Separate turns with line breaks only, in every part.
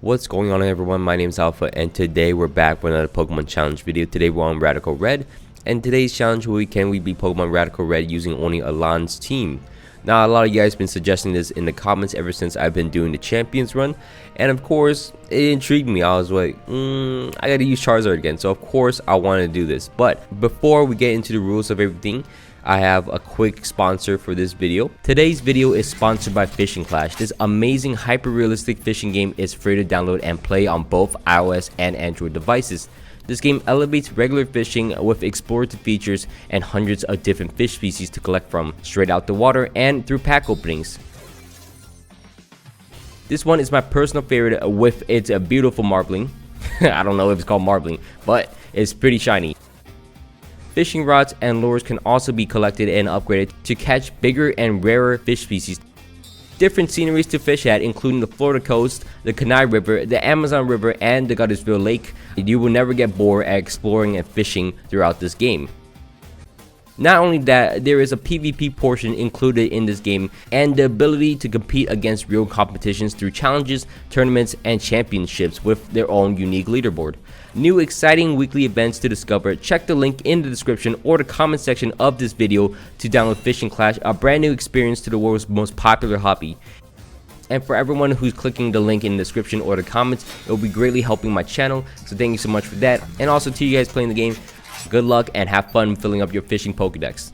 What's going on, everyone? My name is Alpha, and today we're back with another Pokemon challenge video. Today we're on Radical Red, and today's challenge will be, can we beat Pokemon Radical Red using only ALAIN'S team? Now, a lot of you guys have been suggesting this in the comments ever since I've been doing the Champions run, and of course it intrigued me. I was like, I gotta use Charizard again, so of course I wanted to do this. But before we get into the rules of everything, I have a quick sponsor for this video. Today's video is sponsored by Fishing Clash. This amazing hyper-realistic fishing game is free to download and play on both iOS and Android devices. This game elevates regular fishing with explorative features and hundreds of different fish species to collect from, straight out the water and through pack openings. This one is my personal favorite with its beautiful marbling. I don't know if it's called marbling, but it's pretty shiny. Fishing rods and lures can also be collected and upgraded to catch bigger and rarer fish species. Different sceneries to fish at, including the Florida coast, the Kenai River, the Amazon River, and the Goddessville Lake. You will never get bored at exploring and fishing throughout this game. Not only that, there is a PvP portion included in this game and the ability to compete against real competitions through challenges, tournaments, and championships with their own unique leaderboard. New exciting weekly events to discover. Check the link in the description or the comment section of this video to download Fishing Clash, a brand new experience to the world's most popular hobby. And for everyone who's clicking the link in the description or the comments, it will be greatly helping my channel, so thank you so much for that. And also to you guys playing the game, good luck and have fun filling up your fishing Pokedex.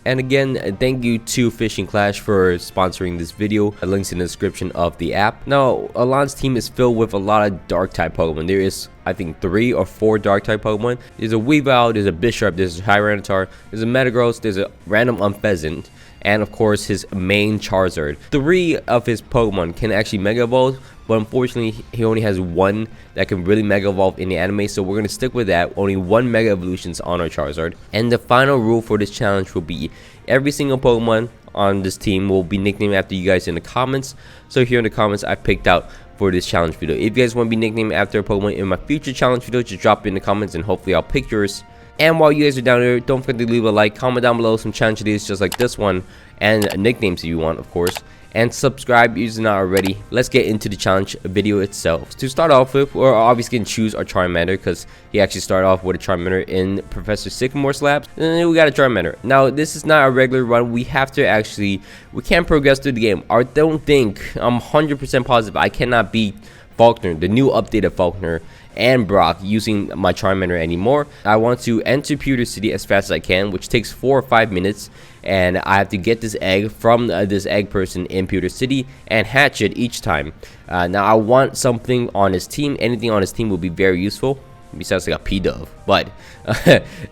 And again, thank you to Fishing Clash for sponsoring this video. The link's in the description of the app. Now, ALAIN'S team is filled with a lot of Dark-type Pokemon. There is, I think, 3 or 4 Dark-type Pokemon. There's a Weavile, there's a Bisharp, there's a Tyranitar, there's a Metagross, there's a random Unfezant, and of course his main Charizard. 3 of his Pokemon can actually Mega Evolve, but unfortunately he only has 1 that can really Mega Evolve in the anime, so we're going to stick with that. Only 1 Mega Evolutions on our Charizard. And the final rule for this challenge will be every single Pokemon on this team will be nicknamed after you guys in the comments. So here in the comments I picked out for this challenge video. If you guys want to be nicknamed after a Pokemon in my future challenge video, just drop it in the comments and hopefully I'll pick yours. And while you guys are down there, don't forget to leave a like, comment down below some challenge ideas just like this one, and nicknames if you want, of course. And subscribe if you're not already. Let's get into the challenge video itself. To start off with, we're obviously going to choose our Charmander because he actually started off with a Charmander in Professor Sycamore's labs. And then we got a Charmander. Now, this is not a regular run. We have to actually, we can't progress through the game. I don't think, I'm 100% positive I cannot beat Faulkner, the new updated Faulkner, and Brock using my Charmander anymore. I want to enter Pewter City as fast as I can, which takes 4 or 5 minutes, and I have to get this egg from this egg person in Pewter City and hatch it each time. Now I want something on his team. Anything on his team will be very useful, besides like a P-Dove, but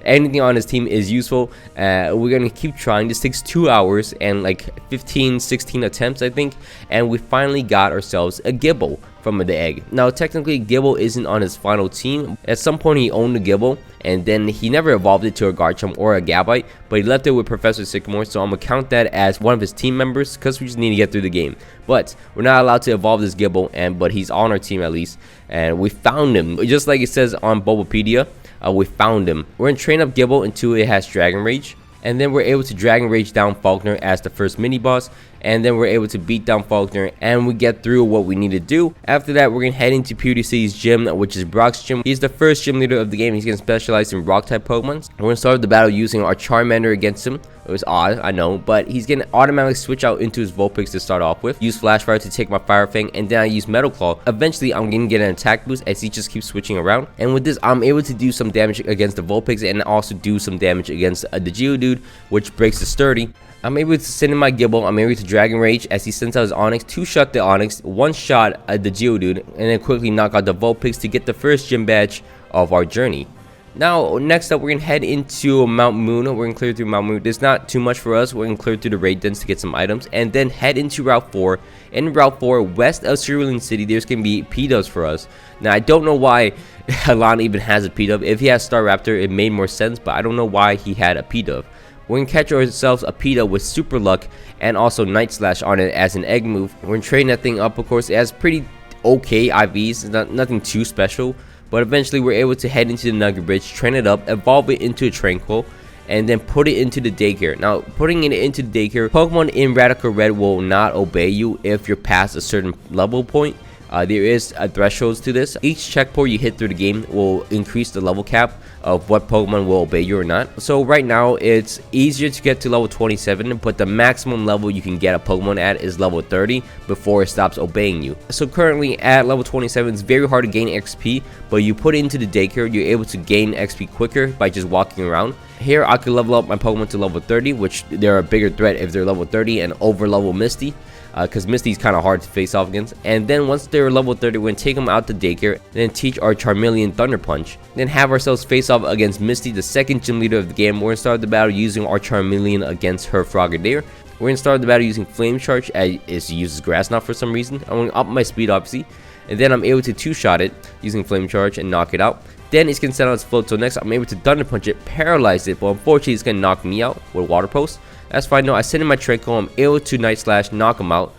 anything on his team is useful. We're gonna keep trying. This takes 2 hours and like 15-16 attempts, I think, and we finally got ourselves a Gibble from the egg. Now technically Gibble isn't on his final team. At some point he owned a Gibble and then he never evolved it to a Garchomp or a Gabite, but he left it with Professor Sycamore, so I'm gonna count that as one of his team members because we just need to get through the game. But we're not allowed to evolve this Gibble, but he's on our team at least, and we found him just like it says on Bulbapedia. We found him. We're gonna train up Gibble until it has Dragon Rage, and then we're able to Dragon Rage down Faulkner as the first mini boss, and then we're able to beat down Faulkner and we get through what we need to do. After that, we're gonna head into Pewter City's gym, which is Brock's gym. He's the first gym leader of the game. He's gonna specialize in rock type Pokemon. We're gonna start the battle using our Charmander against him. It was odd, I know, but he's gonna automatically switch out into his Vulpix to start off with. Use Flash Fire to take my Fire Fang, and then I use Metal Claw. Eventually, I'm gonna get an attack boost as he just keeps switching around. And with this, I'm able to do some damage against the Vulpix and also do some damage against the Geodude, which breaks the Sturdy. I'm able to send in my Gibble. I'm able to Dragon Rage as he sends out his Onix, 2-shot the Onix, 1-shot at the Geodude, and then quickly knock out the Vulpix to get the first gym badge of our journey. Now, next up, we're going to head into Mount Moon. We're going to clear through Mount Moon. There's not too much for us. We're going to clear through the raid dens to get some items, and then head into Route 4. In Route 4, west of Cerulean City, there's going to be P-Dubs for us. Now, I don't know why Alana even has a P-Dub. If he has Staraptor, it made more sense, but I don't know why he had a P-Dub. We're going to catch ourselves a P-Dub with Super Luck and also Night Slash on it as an egg move. We're going to train that thing up, of course. It has pretty okay IVs, nothing too special. But eventually we're able to head into the Nugget Bridge, train it up, evolve it into a Tranquil, and then put it into the daycare. Now, putting it into the daycare, Pokemon in Radical Red will not obey you if you're past a certain level point. There is a thresholds to this. Each checkpoint you hit through the game will increase the level cap of what Pokemon will obey you or not. So right now it's easier to get to level 27, but the maximum level you can get a Pokemon at is level 30 before it stops obeying you. So currently at level 27, it's very hard to gain XP, but you put it into the daycare, you're able to gain XP quicker by just walking around. Here I could level up my Pokemon to level 30, which they're a bigger threat if they're level 30 and over level Misty. Because Misty's kind of hard to face off against. And then once they're level 30, we're going to take them out the daycare, then teach our Charmeleon Thunder Punch, then have ourselves face off against Misty, the second gym leader of the game. We're going to start the battle using our Charmeleon against her Frogadier. We're going to start the battle using Flame Charge, as it uses Grass Knot for some reason. I'm going to up my speed obviously, and then I'm able to two-shot it using Flame Charge and knock it out. Then it's going to send out its float, so next I'm able to Thunder Punch it, paralyze it, but unfortunately it's going to knock me out with Water Pulse. That's fine. No, I send in my Tranquil, I'm able to Night Slash, knock him out.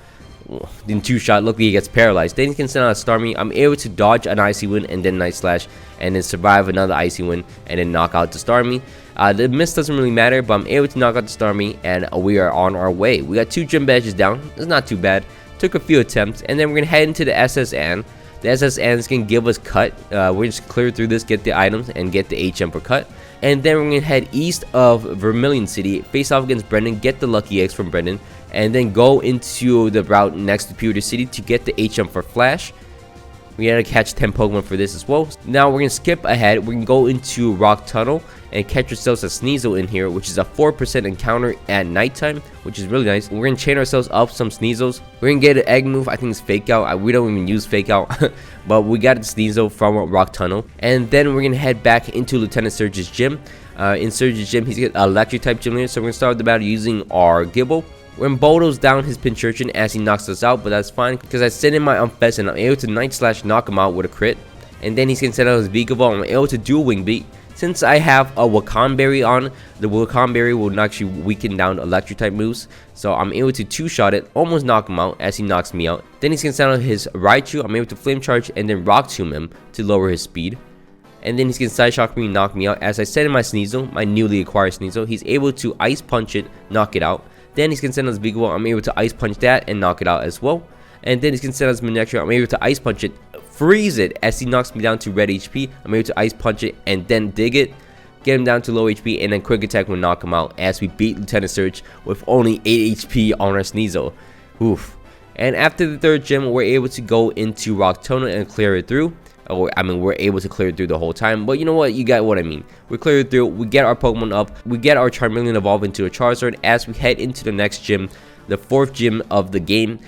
In two-shot, luckily he gets paralyzed. Then he can send out a Starmie. I'm able to dodge an Icy Wind and then Night Slash, and then survive another Icy Wind and then knock out the Starmie. The miss doesn't really matter, but I'm able to knock out the Starmie, and we are on our way. We got 2 gym badges down. It's not too bad. Took a few attempts, and then we're gonna head into the SSN. The SSN is gonna give us cut. We're just clear through this, get the items, and get the HM for cut. And then we're gonna head east of Vermilion City, face off against Brendan, get the Lucky Eggs from Brendan, and then go into the route next to Pewter City to get the HM for Flash. We gotta catch 10 Pokemon for this as well. Now we're gonna skip ahead. We can go into Rock Tunnel and catch ourselves a Sneasel in here, which is a 4% encounter at nighttime, which is really nice. We're gonna chain ourselves up some Sneasels. We're gonna get an egg move. I think it's Fake Out. We don't even use Fake Out, but we got a Sneasel from Rock Tunnel. And then we're gonna head back into Lieutenant Surge's gym. In Surge's gym, he's got an electric type gym leader, so we're gonna start the battle using our Gibble. When Bodo's down his Pincurchin as he knocks us out, but that's fine because I send in my Umpheasant. I'm able to Night Slash knock him out with a crit, and then he's gonna send out his Vigavolt. I'm able to do a Wing Beat. Since I have a Wakanberry on, the Wakanberry will actually weaken down electric type moves, so I'm able to two-shot it, almost knock him out as he knocks me out. Then he's gonna send out his Raichu. I'm able to Flame Charge and then Rock Tomb him to lower his speed. And then he's gonna Side Shock me and knock me out. As I send in my Sneasel, my newly acquired Sneasel, he's able to Ice Punch it, knock it out. Then he's gonna send out his Vigavolt. I'm able to Ice Punch that and knock it out as well. And then he's gonna send out his Manectric. I'm able to Ice Punch it, freeze it as he knocks me down to red HP. I'm able to Ice Punch it and then dig it, get him down to low HP, and then Quick Attack will knock him out as we beat Lieutenant Surge with only 8 HP on our Sneasel. Oof. And after the 3rd gym, we're able to go into Rock Tunnel and clear it through. I mean, we're able to clear it through the whole time, but you know what? You got what I mean. We clear it through, we get our Pokemon up, we get our Charmeleon evolve into a Charizard as we head into the next gym, the 4th gym of the game,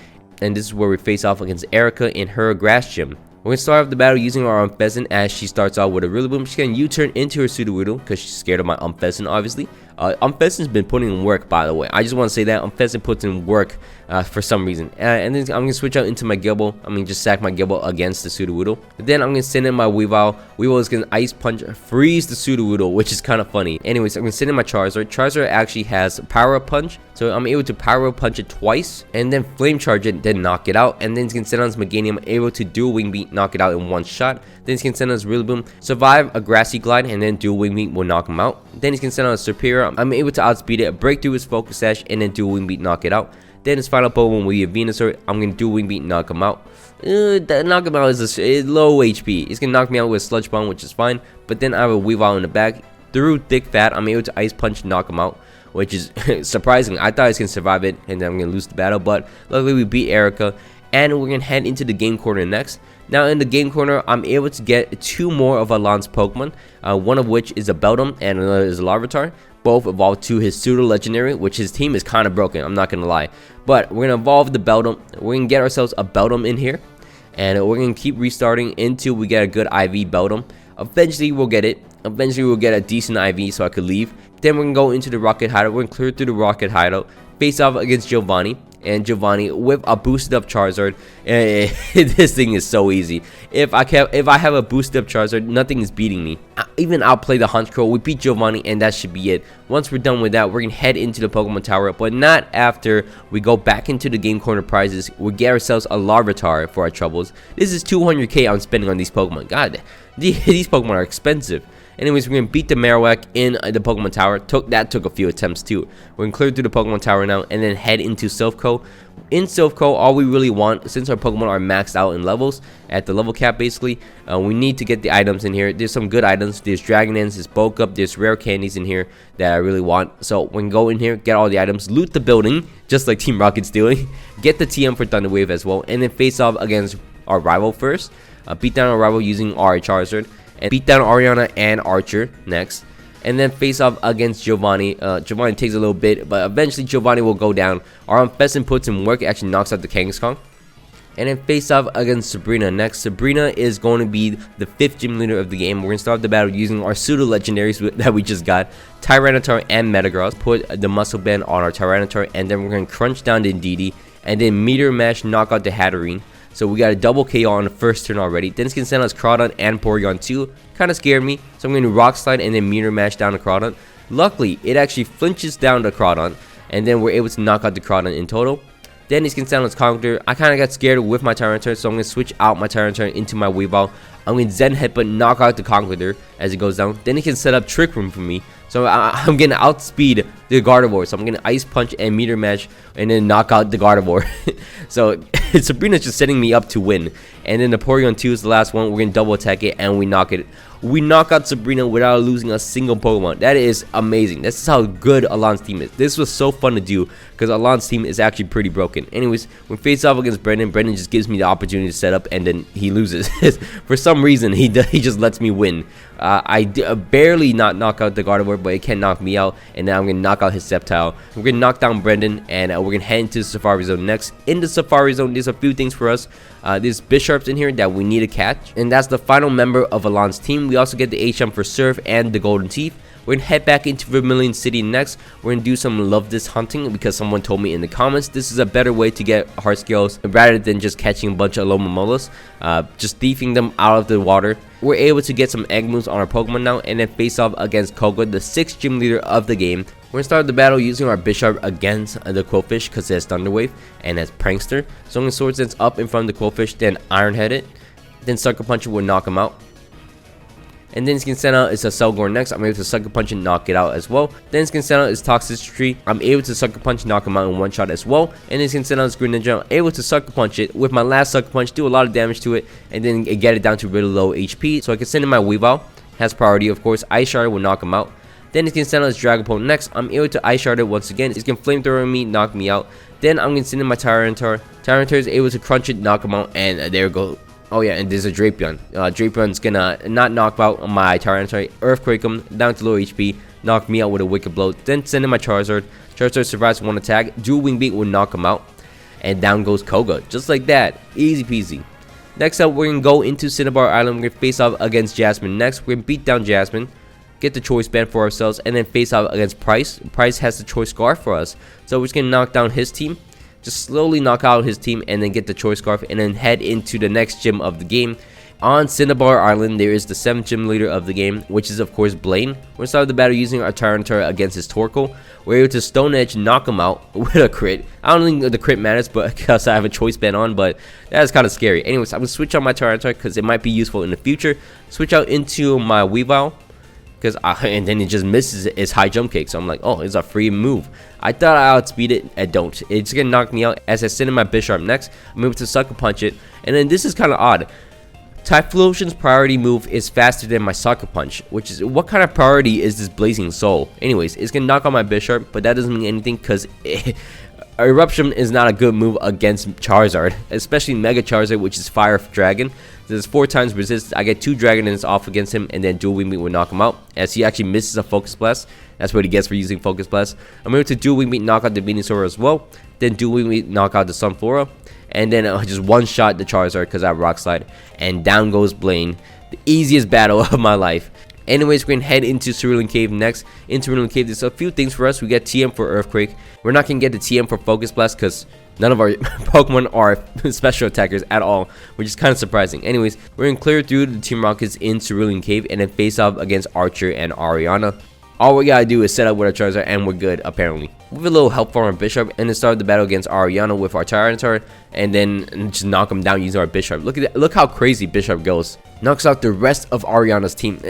and this is where we face off against Erica in her grass gym. We're going to start off the battle using our Umpheasant as she starts out with a Rillaboom. She's going to U-turn into her Sudowoodo because she's scared of my Umpheasant, obviously. Umpheasant's been putting in work, by the way. I just want to say that Umpheasant puts in work for some reason. And then I'm going to switch out into my Gibble. I mean, just sack my Gibble against the Sudowoodo. Then I'm going to send in my Weavile. Weavile is going to Ice Punch, freeze the Sudowoodo, which is kind of funny. Anyways, I'm going to send in my Charizard. Charizard actually has Power Up Punch, so I'm able to Power Up Punch it twice, and then Flame Charge it, then knock it out. And then he's going to send on his Meganium. I'm able to do a Wing Beat, knock it out in one shot. Then he's going to send on his Rillaboom, survive a Grassy Glide, and then do a Wing Beat will knock him out. Then he's going to send on his Serperior. I'm able to outspeed it, break through his Focus Sash, and then do a Wing Beat, knock it out. Then his final Pokemon will be a Venusaur. I'm going to do a Wing Beat, knock him out. That knock him out is low HP. He's going to knock me out with Sludge Bomb, which is fine. But then I have a Weavile in the back. Through Thick Fat, I'm able to Ice Punch, knock him out, which is surprising. I thought I was going to survive it, and then I'm going to lose the battle. But luckily, we beat Erica. And we're going to head into the game corner next. Now in the game corner, I'm able to get 2 more of ALAIN'S Pokemon. One of which is a Beldum and another is a Larvitar. Both evolved to his pseudo legendary, which his team is kind of broken, I'm not going to lie. But we're going to evolve the Beldum. We're going to get ourselves a Beldum in here. And we're going to keep restarting until we get a good IV Beldum. Eventually we'll get it. Eventually we'll get a decent IV so I could leave. Then we're going to go into the Rocket Hideout. We're going to clear through the Rocket Hideout. Face off against Giovanni. And Giovanni with a boosted up Charizard. This thing is so easy. If I have a boosted up Charizard, nothing is beating me. Even outplay the Honchkrow. We beat Giovanni, and that should be it. Once we're done with that, we're gonna head into the Pokemon Tower, but not after we go back into the game corner prizes. We get ourselves a Larvitar for our troubles. This is 200k I'm spending on these Pokemon. God, these Pokemon are expensive. Anyways, we're gonna beat the Marowak in the Pokemon Tower. That took a few attempts too. We're gonna clear through the Pokemon Tower now and then head into Southco. In Southco, all we really want, since our Pokemon are maxed out in levels, at the level cap basically, we need to get the items in here. There's some good items. There's Dragon Ends, there's Bulk Up, there's rare candies in here that I really want. So we can go in here, get all the items, loot the building, just like Team Rocket's doing, get the TM for Thunder Wave as well, and then face off against our rival first. Beat down our rival using our Charizard, and beat down Ariana and Archer next. And then face off against Giovanni. Giovanni takes a little bit, but eventually Giovanni will go down. Our Unfessin puts in work, actually knocks out the Kangaskhan. And then face off against Sabrina next. Sabrina is going to be the 5th gym leader of the game. We're going to start the battle using our pseudo legendaries that we just got, Tyranitar and Metagross. Put the Muscle Band on our Tyranitar, and then we're going to crunch down the Indeedee, and then Meteor Mash knock out the Hatterene. So we got a double KO on the first turn already. Then it's going to send us Crawdon and Porygon 2. Kind of scared me. So I'm going to Rock Slide and then Meteor Mash down the Crawdon. Luckily, it actually flinches down the Crawdon. And then we're able to knock out the Crawdon in total. Then he's going to send us Conqueror. I kind of got scared with my Tyranitar, so I'm going to switch out my Tyranitar into my Weavile. I'm going to Zen Headbutt, knock out the Conqueror as it goes down. Then he can set up Trick Room for me. So I'm going to outspeed the Gardevoir. So I'm going to Ice Punch and Meteor Mash and then knock out the Gardevoir. So Sabrina's just setting me up to win. And then the Porygon 2 is the last one. We're going to double attack it and we knock it. We knock out Sabrina without losing a single Pokemon. That is amazing. This is how good Alain's team is. This was so fun to do because Alain's team is actually pretty broken. Anyways, when face off against Brendan, Brendan just gives me the opportunity to set up and then he loses. For some reason, he just lets me win. I barely not knock out the Gardevoir, but it can knock me out. And now I'm going to knock out his Sceptile. We're going to knock down Brendan and we're going to head into the Safari Zone next. In the Safari Zone, there's a few things for us. There's Bisharps in here that we need to catch. And that's the final member of Alain's team. We also get the HM for Surf and the Golden Teeth. We're going to head back into Vermilion City next. We're going to do some Love This hunting because someone told me in the comments this is a better way to get heart scales rather than just catching a bunch of Alomomolas. Just thieving them out of the water. We're able to get some egg moves on our Pokemon now and then face off against Koga, the 6th gym leader of the game. We're going to start the battle using our Bisharp against the Quillfish because it has Thunder Wave and has Prankster. So I'm going to Sword Dance up in front of the Quillfish, then Iron Head it. Then Sucker Punch it will knock him out. And then Skincena is a Cellgore next. I'm able to Sucker Punch and knock it out as well. Then Skincena is Toxicity. I'm able to Sucker Punch, knock him out in one shot as well. And then Skincena is Green Ninja. I'm able to Sucker Punch it with my last Sucker Punch, do a lot of damage to it, and then get it down to really low HP. So I can send in my Weavile. Has priority, of course. Ice Shard will knock him out. Then it's going to send out his Dragapult next. I'm able to Ice Shard it once again. It's going to Flamethrower me, knock me out. Then I'm going to send in my Tyranitar. Tyranitar is able to crunch it, knock him out, and there we go. Oh yeah, and there's a Drapion. Drapion's gonna not knock out my Tyranitar, Earthquake him down to low HP, knock me out with a Wicked Blow. Then send in my Charizard. Charizard survives one attack. Dual Wing Beat will knock him out, and down goes Koga, just like that, easy peasy. Next up, we're gonna go into Cinebar Island. We're gonna face off against Jasmine next. We're gonna beat down Jasmine, get the Choice Band for ourselves, and then face off against Price. Price has the Choice Scarf for us, so we're just gonna knock down his team. Just slowly knock out his team and then get the Choice Scarf and then head into the next gym of the game. On Cinebar Island, there is the 7th gym leader of the game, which is of course Blaine. We're going to start the battle using our Tyranitar against his Torkoal. We're able to Stone Edge, knock him out with a crit. I don't think the crit matters, but because I have a Choice Band on, but that is kind of scary. Anyways, I'm going to switch out my Tyranitar because it might be useful in the future. Switch out into my Weavile. And then it just misses its high jump kick, so I'm like, oh, it's a free move. I thought I outspeed it, I don't. It's gonna knock me out. As I send in my Bisharp next, I'm able to Sucker Punch it, and then this is kind of odd. Typhlosion's priority move is faster than my Sucker Punch, which is, what kind of priority is this Blazing Soul? Anyways, it's gonna knock out my Bisharp, but that doesn't mean anything because Eruption is not a good move against Charizard, especially Mega Charizard, which is Fire Dragon. There's 4 times resist. I get 2 Dragon Dance off against him, and then Dual Wing Beat will knock him out. As he actually misses a Focus Blast. That's what he gets for using Focus Blast. I'm able to Dual Wing Beat knock out the Venusaur as well. Then Dual Wing Beat knock out the Sunflora. And then just one shot the Charizard because I have Rock Slide. And down goes Blaine. The easiest battle of my life. Anyways, we're going to head into Cerulean Cave next. In Cerulean Cave, there's a few things for us. We get TM for Earthquake. We're not going to get the TM for Focus Blast because none of our Pokemon are special attackers at all, which is kind of surprising. Anyways, we're going to clear through the Team Rockets in Cerulean Cave and then face off against Archer and Ariana. All we gotta do is set up with our Charizard and we're good, apparently. With a little help from our Bisharp and then start the battle against Ariana with our Tyranitar and then just knock him down using our Bisharp. Look at that. Look how crazy Bisharp goes. Knocks out the rest of Ariana's team.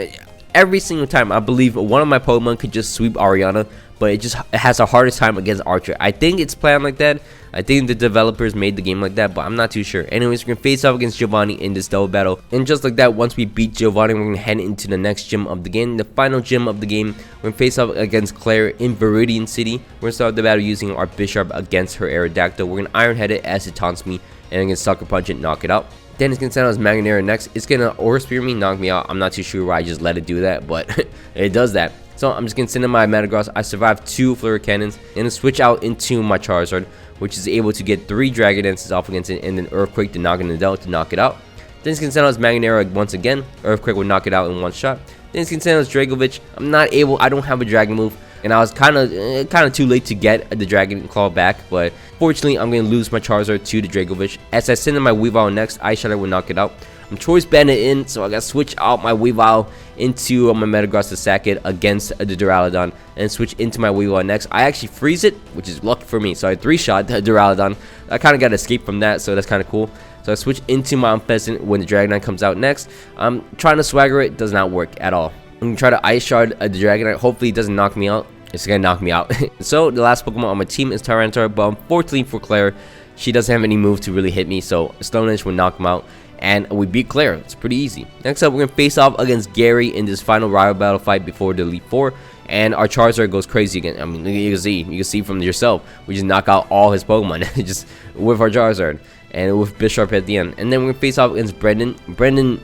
every single time. I believe one of my Pokemon could just sweep Ariana, but it has a hardest time against Archer. I think it's planned like that. I think the developers made the game like that, but I'm not too sure. Anyways, we're gonna face off against Giovanni in this double battle, and just like that, once we beat Giovanni, we're gonna head into the next gym of the game, the final gym of the game. We're gonna face off against Claire in Viridian City. We're gonna start the battle using our Bisharp against her Aerodactyl. We're gonna Iron Head it as it taunts me, and I'm gonna Sucker Punch it, knock it out. Then it's gonna send out his Magneto next. It's gonna Aura Spear me, knock me out. I'm not too sure why I just let it do that, but it does that. So I'm just gonna send in my Metagross. I survived 2 Flurry Cannons, and then switch out into my Charizard, which is able to get 3 Dragon Dances off against it, and then Earthquake to knock it out to knock it out. Then it's gonna send out his Magneto once again. Earthquake will knock it out in one shot. Then it's gonna send out his Dragovich. I don't have a Dragon move, and I was kind of too late to get the Dragon Claw back, but fortunately I'm gonna lose my Charizard to the Dragovich. As I send in my Weavile next, Ice Shadow will knock it out. I'm Choice Bandit in, so I gotta switch out my Weavile into my Metagross to sack it against the Duraludon, and switch into my Weavile next. I actually freeze it, which is lucky for me, so I 3-shot the Duraludon. I kind of got to escape from that, so that's kind of cool. So I switch into my Pheasant when the Dragonite comes out next. I'm trying to Swagger it, does not work at all. I'm gonna try to Ice Shard the Dragonite, hopefully it doesn't knock me out. It's gonna knock me out. So the last Pokemon on my team is Tyranitar, but unfortunately for Claire, she doesn't have any move to really hit me, so Stone Edge will knock him out, and we beat Claire. It's pretty easy. Next up, we're gonna face off against Gary in this final rival battle fight before the Elite Four, and our Charizard goes crazy again. I mean, you can see from yourself, we just knock out all his Pokemon just with our Charizard and with Bisharp at the end. And then we're gonna face off against Brendan. Brendan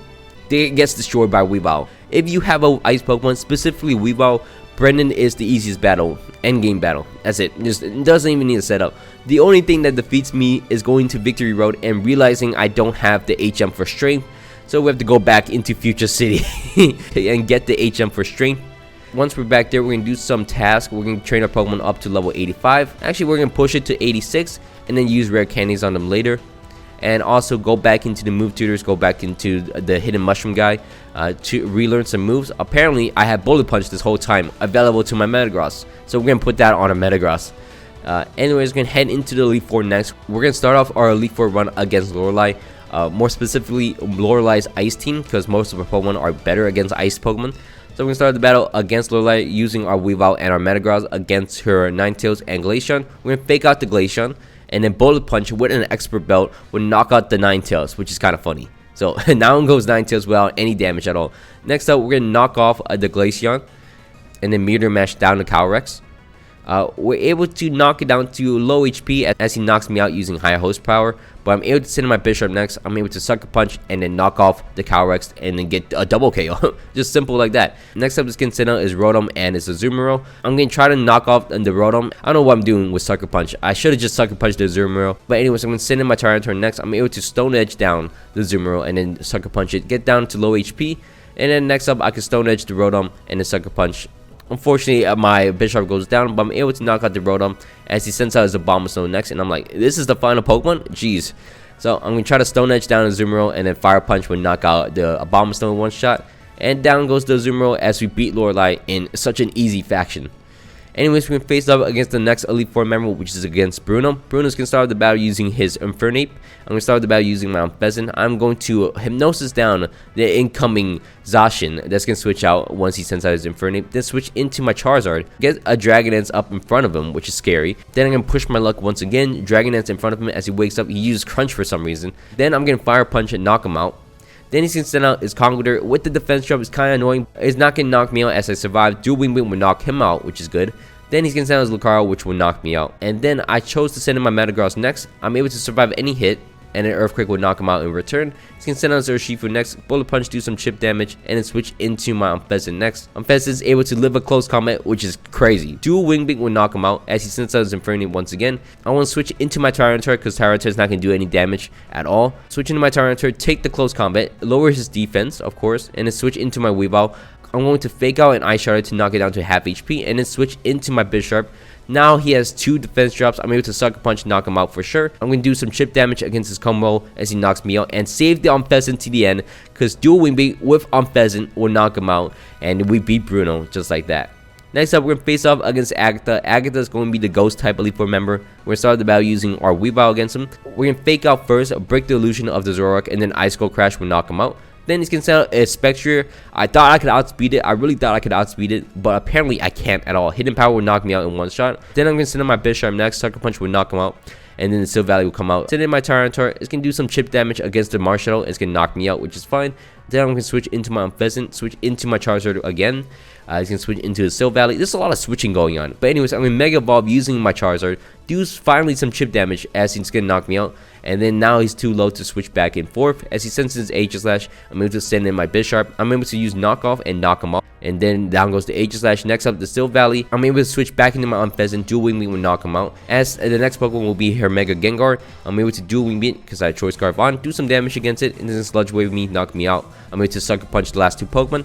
gets destroyed by Weavile. If you have a Ice Pokemon, specifically Weavile, Brendan is the easiest battle, end game battle. That's it. It doesn't even need a setup. The only thing that defeats me is going to Victory Road and realizing I don't have the HM for Strength, so we have to go back into Future City and get the HM for Strength. Once we're back there, we're gonna do some tasks. We're gonna train our Pokemon up to level 85. Actually, we're gonna push it to 86 and then use rare candies on them later. And also go back into the move tutors, go back into the hidden mushroom guy to relearn some moves. Apparently, I had Bullet Punch this whole time available to my Metagross, so we're gonna put that on a Metagross. Anyways, we're gonna head into the Elite Four next. We're gonna start off our Elite Four run against Lorelei, more specifically Lorelei's Ice team, because most of our Pokemon are better against Ice Pokemon. So we're gonna start the battle against Lorelei using our Weavile and our Metagross against her Ninetales and Glaceon. We're gonna fake out the Glaceon, and then Bullet Punch with an Expert Belt would knock out the Ninetales, which is kind of funny. So now goes Ninetales without any damage at all. Next up, we're gonna knock off the Glaceon, and then Meteor Mash down the Calyrex. We're able to knock it down to low HP as he knocks me out using high horsepower, but I'm able to send in my Bisharp next. I'm able to Sucker Punch and then knock off the Calyrex and then get a double KO. Just simple like that. Next up, this can send out is Rotom and it's a Azumarill. I'm going to try to knock off the Rotom. I don't know what I'm doing with Sucker Punch. I should have just Sucker Punched the Azumarill. But anyways, I'm going to send in my Tyranitar next. I'm able to Stone Edge down the Azumarill and then Sucker Punch it, get down to low HP. And then next up, I can Stone Edge the Rotom and then Sucker Punch. Unfortunately, my Bisharp goes down, but I'm able to knock out the Rotom as he sends out his Abomasnow next. And I'm like, this is the final Pokemon? Jeez. So I'm going to try to Stone Edge down the Azumarill, and then Fire Punch would knock out the Abomasnow in one shot. And down goes the Azumarill as we beat Lorelei in such an easy faction. Anyways, we're going to face up against the next Elite Four member, which is against Bruno. Bruno's going to start the battle using his Infernape. I'm going to start the battle using my Pheasant. I'm going to Hypnosis down the incoming Zacian. That's going to switch out once he sends out his Infernape. Then switch into my Charizard. Get a Dragon Dance up in front of him, which is scary. Then I'm going to push my luck once again. Dragon Dance in front of him as he wakes up. He uses Crunch for some reason. Then I'm going to Fire Punch and knock him out. Then he's going to send out his Congeldurr with the defense drop. It's kind of annoying. It's not going to knock me out as I survive. Dual Wing Beam will knock him out, which is good. Then he's going to send out his Lucario, which will knock me out. And then I chose to send in my Metagross next. I'm able to survive any hit, and an Earthquake will knock him out in return. He's going to send out his Urshifu next. Bullet Punch, do some chip damage, and then switch into my Pheasant next. Pheasant is able to live a close combat, which is crazy. Dual Wing Beat will knock him out as he sends out his Infernape once again. I want to switch into my Tyranitar because Tyranitar is not going to do any damage at all. Switch into my Tyranitar, take the close combat, lower his defense, of course, and then switch into my Weavile. I'm going to fake out an Ice Shard to knock it down to half HP, and then switch into my Bisharp. Now he has 2 defense drops. I'm able to Sucker Punch, knock him out for sure. I'm going to do some chip damage against his combo as he knocks me out and save the Pheasant to the end because Dual Wing Beat with Pheasant will knock him out, and we beat Bruno just like that. Next up, we're going to face off against Agatha. Agatha is going to be the Ghost type Elite Four member. We're going to start the battle using our Weavile against him. We're going to fake out first, break the illusion of the Zoroark, and then Ice Cold Crash will knock him out. Then he's gonna send out a Spectre. I thought I could outspeed it. I really thought I could outspeed it, but apparently I can't at all. Hidden Power would knock me out in one shot. Then I'm gonna send out my Bisharp next. Sucker Punch would knock him out, and then the Silver Valley will come out. Send in my Tyranitar. It's gonna do some chip damage against the Marshadow. It's gonna knock me out, which is fine. Then I'm gonna switch into my Unpheasant, switch into my Charizard again. He's gonna switch into the Silver Valley. There's a lot of switching going on. But anyways, I'm gonna Mega Evolve using my Charizard. Do finally some chip damage as he's gonna knock me out. And then now he's too low to switch back and forth. As he sends his Aegislash, I'm able to send in my Bisharp. I'm able to use Knockoff and knock him off. And then down goes the Aegislash. Next up, the Silver Valley. I'm able to switch back into my Unpheasant. Dual Wing Beat will knock him out. As the next Pokemon will be her Mega Gengar. I'm able to Dual Wing Beat because I had Choice Scarf on. Do some damage against it. And then Sludge Wave me, knock me out. I'm able to Sucker Punch the last two Pokemon.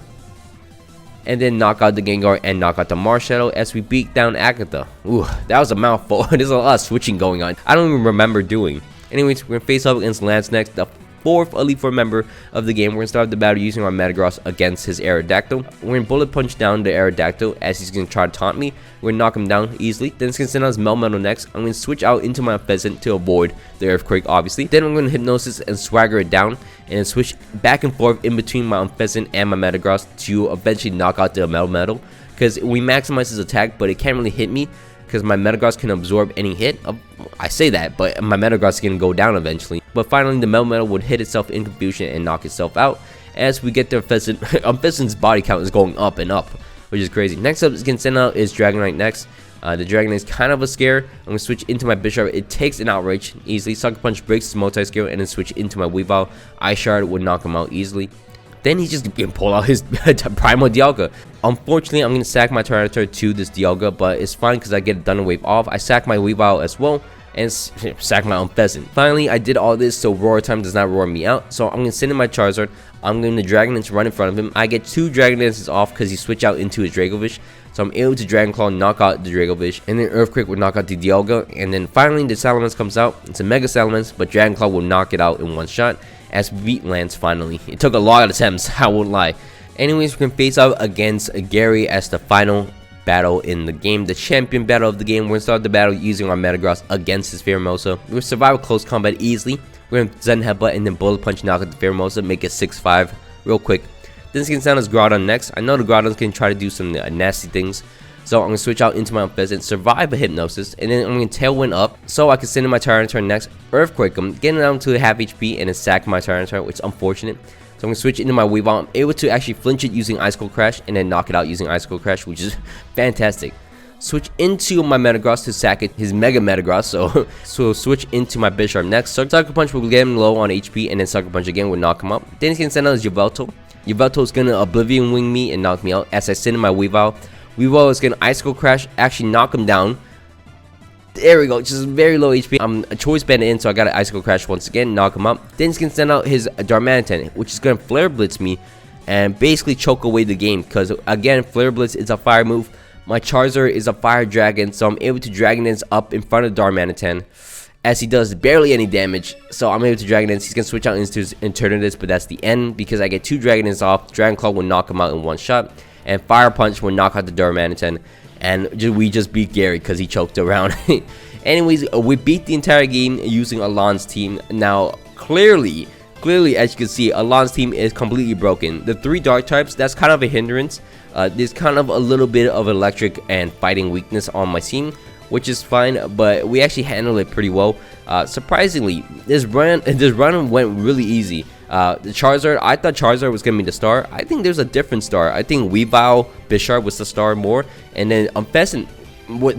And then knock out the Gengar and knock out the Marshadow as we beat down Agatha. Ooh, that was a mouthful. There's a lot of switching going on. I don't even remember doing. Anyways, we're gonna face off against Lance next, the 4th Elite Four member of the game. We're gonna start the battle using our Metagross against his Aerodactyl. We're gonna Bullet Punch down the Aerodactyl as he's gonna try to taunt me. We're gonna knock him down easily. Then he's gonna send out his Melmetal next. I'm gonna switch out into my Pheasant to avoid the Earthquake, obviously. Then I'm gonna Hypnosis and Swagger it down and switch back and forth in between my Pheasant and my Metagross to eventually knock out the Melmetal, because we maximize his attack, but it can't really hit me because my Metagross can absorb any hit. I say that, but my Metagross is gonna go down eventually. But finally, the Melmetal would hit itself in confusion and knock itself out. As we get the Pheasant, Pheasant's body count is going up and up, which is crazy. Next up is gonna send out is Dragonite next. The Dragonite is kind of a scare. I'm gonna switch into my Bisharp. It takes an Outrage easily. Sucker Punch breaks his multi-scale and then switch into my Weavile. Ice Shard would knock him out easily. Then he's just gonna pull out his Primal Dialga. Unfortunately, I'm gonna sack my Tyranitar to this Dialga, but it's fine because I get Thunder Wave off. I sack my Weavile as well and sack my own Pheasant. Finally, I did all this so Roar Time does not roar me out. So I'm gonna send in my Charizard. I'm going to Dragon Dance run in front of him. I get 2 Dragon Dances off because he switched out into his Dracovish. So I'm able to Dragon Claw, knock out the Dracovish, and then Earthquake would knock out the Dialga. And then finally the Salamence comes out. It's a Mega Salamence, but Dragon Claw will knock it out in one shot. As we beat Lance finally. It took a lot of attempts, I won't lie. Anyways, we can face out against Gary as the final battle in the game, the champion battle of the game. We're gonna start the battle using our Metagross against his Pheromosa. We'll survive close combat easily. We're gonna Zen Headbutt and then Bullet Punch, knock out the Pheromosa, make it 6-5 real quick. Then it's gonna sound as Groudon next. I know the Groudon's can try to do some nasty things, so I'm gonna switch out into my Pheasant, survive a Hypnosis, and then I'm gonna Tailwind up so I can send in my Tyranitar next, Earthquake him, getting down to half HP, and then sack my Tyranitar, which is unfortunate. So I'm gonna switch into my Weavile. I'm able to actually flinch it using Ice Cold Crash and then knock it out using Ice Cold Crash, which is fantastic. Switch into my Metagross to sack it, his Mega Metagross. So switch into my Bisharp next. Sucker Punch will get him low on HP, and then Sucker Punch again will knock him up. Then he's gonna send out his Yveltal. Yveltal is gonna Oblivion Wing me and knock me out as I send in my Weavile. Weavile is gonna Ice Cold Crash, actually knock him down. There we go, just very low HP. I'm a Choice Band in, so I got an Icicle Crash once again, knock him up. Then he's gonna send out his Darmanitan, which is gonna Flare Blitz me and basically choke away the game. Because again, Flare Blitz is a fire move. My Charizard is a Fire Dragon, so I'm able to Dragon Dance up in front of Darmanitan as he does barely any damage. So I'm able to Dragon Dance. He's gonna switch out into his Eternatus, but that's the end because I get 2 Dragon Dance off. Dragon Claw will knock him out in one shot, and Fire Punch will knock out the Darmanitan. And we just beat Gary because he choked around. Anyways, we beat the entire game using ALAIN'S team. Now, clearly, as you can see, ALAIN'S team is completely broken. The 3 dark types, that's kind of a hindrance. There's kind of a little bit of electric and fighting weakness on my team, which is fine, but we actually handled it pretty well. Surprisingly, this run went really easy. The Charizard, I thought Charizard was gonna be the star. I think there's a different star. I think Weavile, Bisharp was the star more, and then Pheasant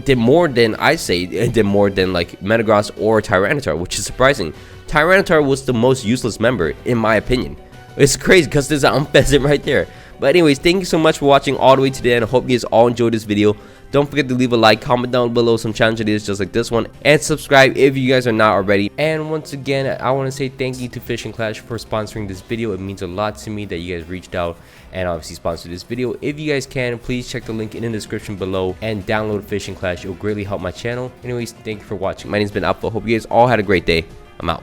did more than I say. It did more than like Metagross or Tyranitar, which is surprising. Tyranitar was the most useless member in my opinion. It's crazy because there's an Pheasant right there. But anyways, thank you so much for watching all the way to the end. I hope you guys all enjoyed this video. Don't forget to leave a like, comment down below some challenge ideas just like this one, and subscribe if you guys are not already. And once again, I want to say thank you to Fishing Clash for sponsoring this video. It means a lot to me that you guys reached out and obviously sponsored this video. If you guys can, please check the link in the description below and download Fishing Clash. It will greatly help my channel. Anyways, thank you for watching. My name's been Alpha. Hope you guys all had a great day. I'm out.